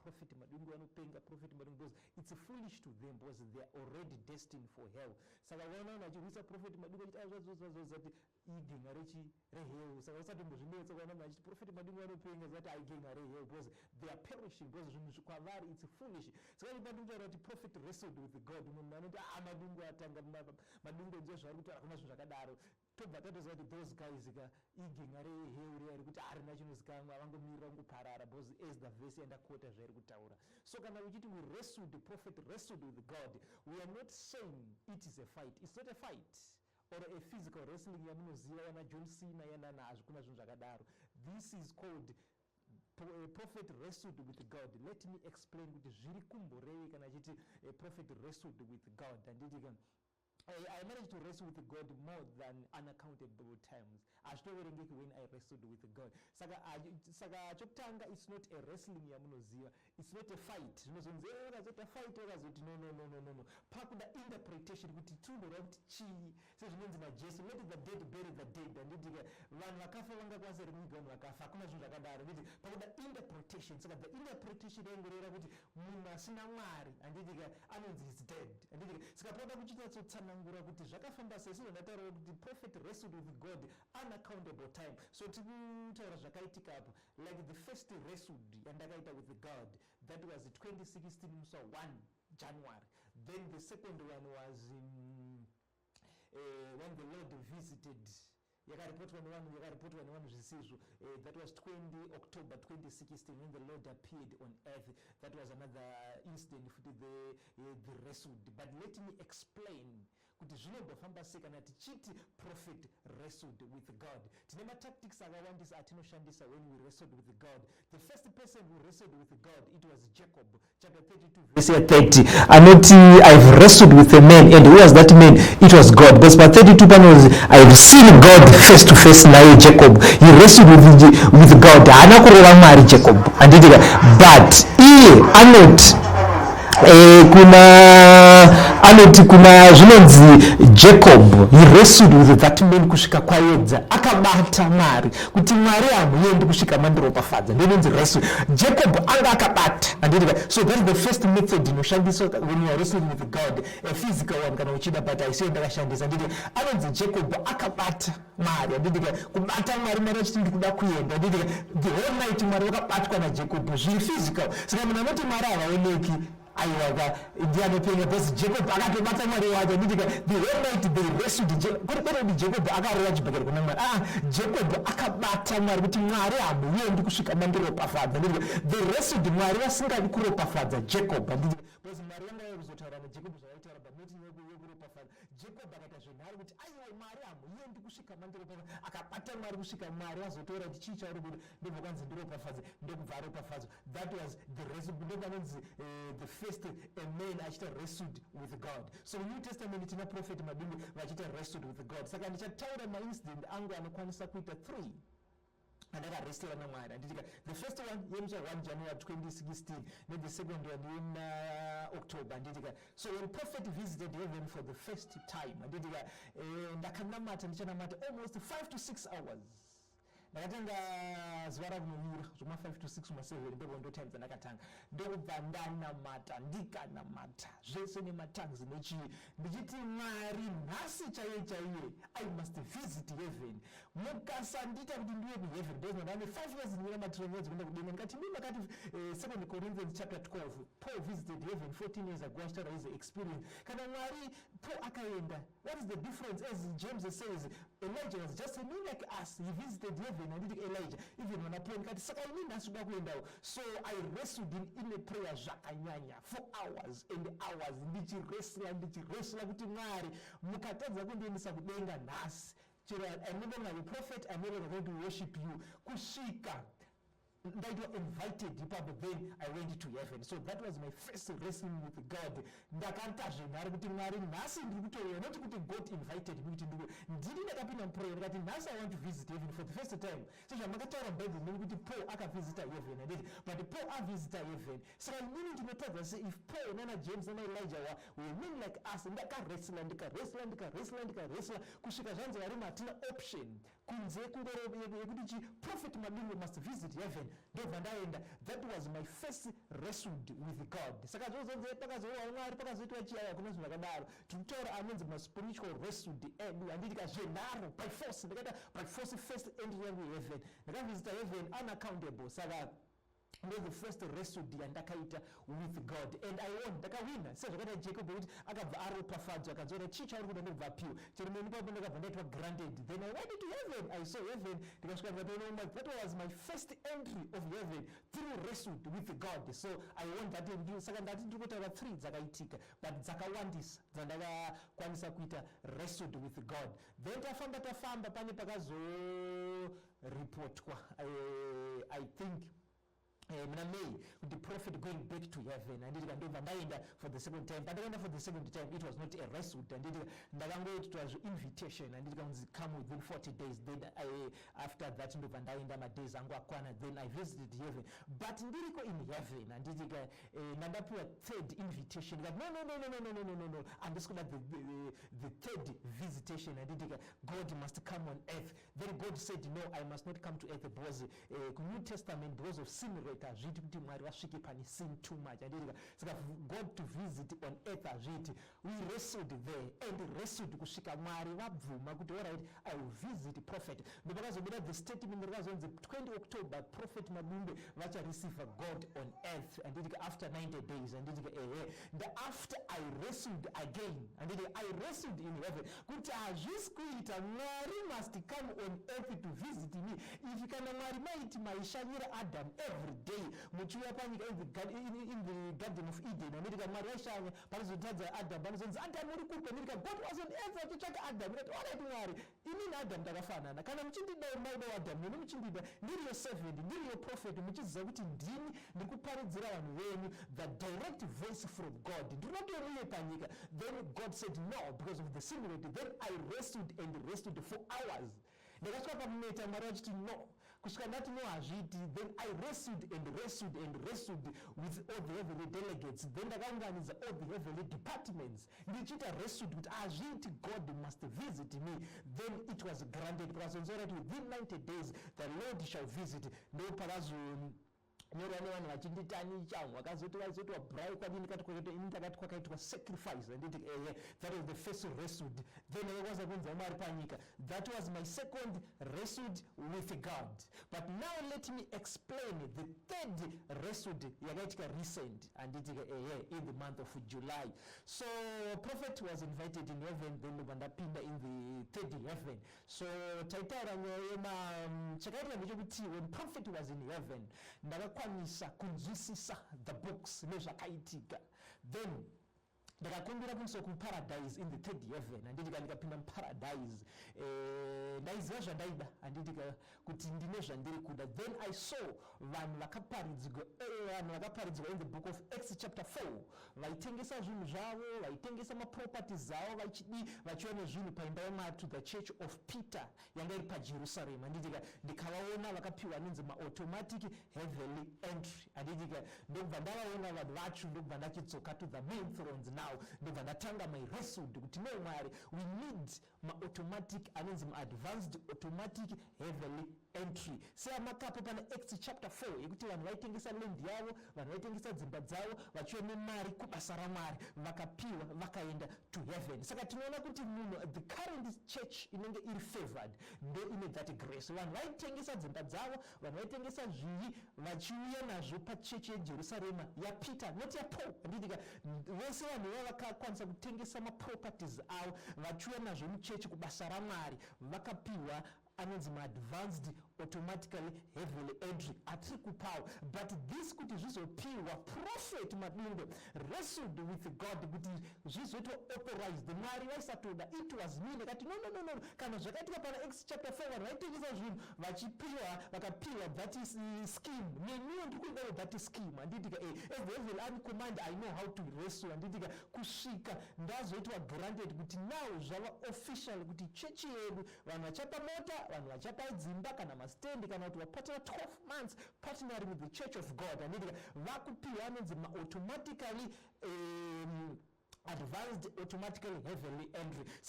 prophet Madungwe anopenga prophet Madungwe, because it's foolish to them because they are already destined for hell. Saka wana achirwisa prophet Madungwe achiti igenga rehell. Saka usatombozvinetsa kuona achiti prophet Madungwe anopenga zati aigenga rehell because they are perishing, because zvinhu kwavari it's foolish. Saka Madungwe kuti prophet wrestled with God. Munhu anoti Madungwe atanga Madungwe nje zvari kuti hakuna zvinhu zvakadaro. Tobva tatoziva kuti those guys igenga rehell riri kuti arina chinozikanwa avangomirira kungoparara, because as the verse endakota zvairi kutaura. So kana uchiti we wrestled, the prophet wrestled with God, we are not saying it is a fight. It's not a fight or a physical wrestling yamunoziva yana John Cena yana nazvo kuna zvinhu zvakadaro. This is called a prophet wrestled with God. Let me explain kuti zviri kumborei kana chiti a prophet wrestled with God. And I managed to wrestle with God more than unaccountable times. Ashtoverengeki when I wrestled with God. Saka chokutanga, it's not a wrestling yamunoziva. It's not a fight. Zvinozonzera zota fight wakazoti no. Pakuda interpretation kuti tunora kuti chii. Sezvinonzi naJesu, let the dead bury the dead. Anditi vanhu vakafa vangakwanisa rimwe vanhu vakafa. Hakuna zvinhu zvakadaro. Anditi pakuda interpretation. Saka the interpretation yangoreva kuti munhu asina Mwari. Anditi anonzi is dead. Anditi saka pakuda kuchita tsotsanangura kuti zvakafamba sei ndataura kuti prophet wrestled with God unaccountable time. So tikutaura zvakaitika apo, like the first wrestled yandakaita with God, that was 2016 musi 1 January. Then the second one was when the Lord visited. Yakaripotwa nevanhu zvisizvo. That was 20 October 2016 when the Lord appeared on earth. That was another incident for the wrestled. But let me explain kuti zvinombofamba sei kana tichiti prophet wrestled with God. Tine matactics akawandisa atinoshandisa when we wrestled with God. The first person who wrestled with God, it was Jacob, chapter 32 verse 30. Anoti I've wrestled with a man, and who was that man? It was God. Verse 32 panels, I've seen God face to face. Naye Jacob, he wrestled with God. Haana kurova Mwari Jacob. Anditi but iye anoti kuna zvinonzi Jacob, he wrestled with that man kusvika kwaedza, akabata Mwari kuti Mwari hamuendi kusvika mandiropafadza. Ndinonzi wrestle. Jacob anga akabata. So that's the first method inoshandiswa when you are wrestling with God, a physical one kana uchida, but I say ndakashandisa. Anonzi Jacob akabata Mwari. Kubata Mwari mara chiti ndikuda kuenda. The whole night Mwari wakabatwa naJacob, zviri physical. Saka munhu anoti Mwari havaoneki aiwaga ndianopenya, because Jacob akatobata Mwari wake. The whole night they wrestled. Kuri Jacob akarova chibhakera kuna Mwari. Jacob akabata Mwari kuti Mwari hamuendi kusvika mandiropafadza. They wrestled Mwari vasingadi kuropafadza Jacob. Because Mwari vanga kuzotaura naJacob zvavaitaura, but not kuropafadza Jacob. Akaita zvenhari kuti aiwa Mwari hamuendi kusvika mandiropafadza. Akabata Mwari kusvika Mwari azotaura kuti chii chauri kuti ndobva kwanzi ndiropafadze, ndokubva aropafadzwa. That was the wrestle. The first a man achita wrestled with God. So New Testament tina prophet Madungwe vachita wrestled with God. Saka ndichataura maincident angu anokwanisa kuita 3 andakarestera naMwari. The first one yemusi 1 January 2016, then the second one in October. So when prophet visited heaven for the first time, ndakanamata ndichanamata almost 5 to 6 hours. Ndakatanga zuva rakunomira zvoma 5 to 6 ma 7 ndondo times ndakatanga ndobva ndanamata ndikanamata zvese nematangs nechii ndichiti Mwari nhasi chaiye I must visit heaven. Mukasandita kuti ndiye kuheaven ndozona ndane 5 years ndinamatirwa mwedzi kuenda kudenga. Ndikati mimi makati 2 Corinthians chapter 12 Paul visited heaven 14 years ago achitaura his experience. Kana Mwari Paul akaenda, what is the difference? As James says, Elijah was just a man like us. He visited heaven. I did Elijah even when I prayed kati saka ini ndasuka kuendawo. So I wrestled in a prayer zvakanyanya for hours and hours ndichirestla kuti Mwari mukatadza kundiendesa kudenga nhasi. I'm no longer a prophet, I'm no longer going to worship you. Kusvika ndaitwa invited ipapo, then I went to heaven. So that was my first wrestling with God. Ndakanta zvenhari kuti Mwari nhasi ndiri kutoya, not kuti God invited me kuti ndiri ndakapinda muprayer ndikati nhasi I want to visit heaven for the first time. So zvamakataura muBhayibheri ndinokuti Paul akavisita heaven, but Paul avisita heaven. Saka inini ndinotadza se if Paul nana James nana Elijah were men like us, ndakarestla kusvika zvanzi varima hatina option kunze kungoro yekuti prophet Madungwe must visit heaven ndobva ndaenda. That was my first wrestled with God. Saka zvozonze pakazowa Mwari pakazoitwa chiyaya kunozvi vakadaro tinotaura anonzi maspiritual wrestled edu handiti kazvenharo by force ndakaita by force first entry yangu heaven ndakavisita heaven unaccountable. Saka the first wrestled yandakaita with God and I won. Ndakawina sezvakaita Jacob kuti akabva aropafadzwa akadzora chicha ari kuda ndobva apiwa chero meni papo ndakabva ndaitwa granted. Then I went to heaven. I saw heaven ndikasvika ndikatoona that was my first entry of heaven through wrestled with God. So I won that and saka ndati ndiri kutaura 3 dzakaitika but dzakawandisa dzandakakwanisa kuita wrestled with God. Then tafamba pane pakazoripotwa I think May with the prophet going back to heaven and ndikandobva for the second time. But for the second time it was not a wrestle and it was invitation and it come within 40 days. Then after that ndobva ndaenda madays angu akwana. Then I visited heaven but ndiriko in heaven and ndandapiwa third invitation. No and this could the third visitation and God must come on earth. Then God said no, I must not come to earth because New Testament because of sin rate azviti kuti Mwari vasvike pane sin too much and saka God to visit on earth azviti. We wrestled there and wrestled kusvika Mwari vabvuma kuti alright I will visit prophet. Ndopakazobira the statement rakazonzi 20 October prophet Madungwe vacha receive God on earth and after 90 days and after I wrestled again and I wrestled in heaven kuti hazvisi kuita Mwari must come on earth to visit me. If kana Mwari maiti maishanyira Adam every day muchiuya panyika in the garden of Eden and Mwari aishanya panozotadza Adam panozonzi Adam uri kupa ndika God was on earth achitsvaka Adam ndikati alright Mwari inini Adam takafanana kana muchindida maida Adam neni muchindida ndiri yo servant ndiri yo prophet muchiziva kuti ndini ndiri kuparidzira vanhu venyu the direct voice from God ndinotoriye panyika. Then God said no because of the sin rate. Then I wrestled and wrestled for hours ndakasvika pamumeta Mwari achiti no kusvika ndati no hazviti. Then I wrestled and wrestled with all the heavenly delegates. Then ndakaunganidza all the heavenly departments ndichiita wrestled kuti hazviti God must visit me. Then it was granted pakazonzora kuti within 90 days the Lord shall visit. Ndopakazo nyorane vanhu vachinditani changu vakazoti vazotiwa brai kwadini ndakati kwakaitwa sacrifice and that was the first wrestled. Then akakwanisa kunzwa Mwari panyika. That was my second wrestled with God. But now let me explain the third wrestled yakaitika recent and in the month of July. So prophet was invited in heaven. Then ndapinda in the third heaven. So taitaura chakaitika ndechekuti when prophet was in heaven ndakakwanisa kunzwisisa the books nezvakaitika. Then ndakakumbira kunso kuparadise in the third heaven anditi ndikapinda muparadise ndaiziva zvandaida anditi kuti ndine zvandiri kuda. Then I saw vanhu vakaparidzwa in the book of Acts chapter 4 vaitengesa zvinhu zvavo vaitengesa maproperties avo vachiona zvinhu paimba yaMwari to the church of Peter yanga iri paJerusalem anditi ndikavaona vakapiwa nonzi automatic heavenly entry anditi ndobva ndavaona vanhu vacho ndobva ndachidzoka to the main thrones now ndobva ndatanga my wrestled kuti no Mwari we need automatic anonzi advanced automatic heavenly entry. Seamakapo pana Acts chapter 4 yekuti vanhu vaitengesa land yavo vanhu vaitengesa dzimba dzavo vachione mari kubasa raMwari vakapiwa vakaenda to heaven. Saka tinoona kuti munhu the current church inenge iri favored ndo ine that grace. Vanhu vaitengesa dzimba dzavo vanhu vaitengesa zvivi vachiuya nazvo pachechi yeJerusarema yaPeter not yaPaul andidika vose vanhu vakakwanisa kutengesa maproperties avo vachiuya nazvo muchechi kubasa raMwari vakapiwa anonzi advanced automatically heavenly entry atiri kupawa. But this kuti zvizopiwa prophet Madungwe wrestled with God kuti zvizoitwa authorized Mwari vaisatoda it was me ndakati no kana zvakaitika pana Acts chapter 4 vanhu vaitengesa zvinhu vachipiwa vakapiwa that is scheme neniwo ndikuindawo that scheme anditika as the heavenly army command I know how to wrestle anditika kusvika ndazoitwa granted kuti now zvava official kuti chechi yedu vanhu vachapa mota vanhu vachapa dzimba kana mastendi kana kuti vapatira 12 months partnering with the church of God and vakupiwa anonzi automatically advanced automatically heavenly entry.